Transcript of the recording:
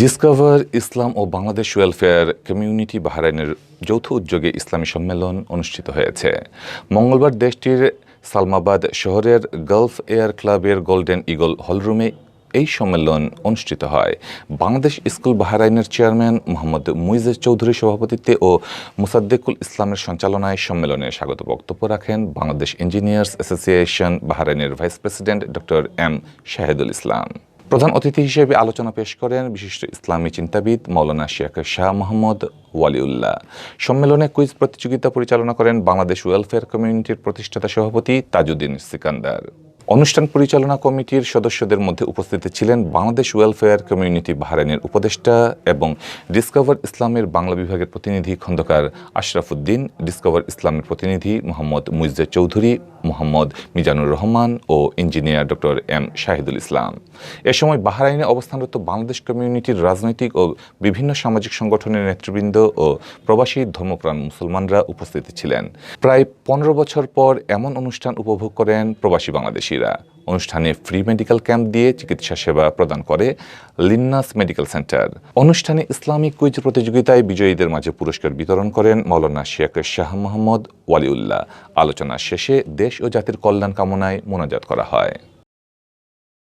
Discover ইসলাম ও Bangladesh welfare community বাহরাইনের যৌথ উদ্যোগে ইসলামী সম্মেলন অনুষ্ঠিত হয়েছে। মঙ্গলবার দেশটির সালমাবাদ শহরের গালফ এয়ার ক্লাবের গোল্ডেন ইগল হলরুমে এই সম্মেলন অনুষ্ঠিত হয়। বাংলাদেশ স্কুল বাহরাইনের চেয়ারম্যান মোহাম্মদ মুইজেজ চৌধুরীর সভাপতিত্বে ও মুসাদ্দেকুল ইসলামের সঞ্চালনায় সম্মেলনে স্বাগত বক্তব্য রাখেন বাংলাদেশ ইঞ্জিনিয়ার্স অ্যাসোসিয়েশন বাহরাইনের vice president doctor M Shahedul Islam. প্রধান অতিথি হিসেবে আলোচনা পেশ করেন বিশিষ্ট ইসলামী চিন্তাবিদ মাওলানা শেখ শাহ মোহাম্মদ ওয়ালিউল্লাহ। সম্মেলনে কুইজ প্রতিযোগিতা পরিচালনা করেন বাংলাদেশ ওয়েলফেয়ার কমিউনিটির প্রতিষ্ঠাতা সভাপতি তাজউদ্দিন সিকান্দার। অনুষ্ঠান পরিচালনা কমিটির সদস্যদের মধ্যে উপস্থিত ছিলেন বাংলাদেশ ওয়েলফেয়ার কমিউনিটি বাহরাইনের উপদেষ্টা এবং ডিসকভার ইসলামের বাংলা বিভাগের প্রতিনিধি খন্দকার আশরাফুদ্দিন, ডিসকভার ইসলামের প্রতিনিধি মোহাম্মদ মুইজেজ চৌধুরী, মোহাম্মদ মিজানুর রহমান ও ইঞ্জিনিয়ার ডক্টর এম শাহিদুল ইসলাম। এ সময় বাহরাইনে অবস্থানরত বাংলাদেশ কমিউনিটির রাজনৈতিক ও বিভিন্ন সামাজিক সংগঠনের নেতৃবৃন্দ ও প্রবাসী ধর্মপ্রাণ মুসলমানরা উপস্থিত ছিলেন। প্রায় 15 বছর পর এমন অনুষ্ঠান উপভোগ করেন প্রবাসী বাংলাদেশিরা। অনুষ্ঠানে ফ্রি মেডিকেল ক্যাম্প দিয়ে চিকিৎসা সেবা প্রদান করে লিন্নাস মেডিকেল সেন্টার। অনুষ্ঠানে ইসলামিক কুইজ প্রতিযোগিতায় বিজয়ীদের মাঝে পুরস্কার বিতরণ করেন মাওলানা শেখ শাহ মোহাম্মদ ওয়ালিউল্লাহ। আলোচনা শেষে দেশ ও জাতির কল্যাণ কামনায় মোনাজাত করা হয়।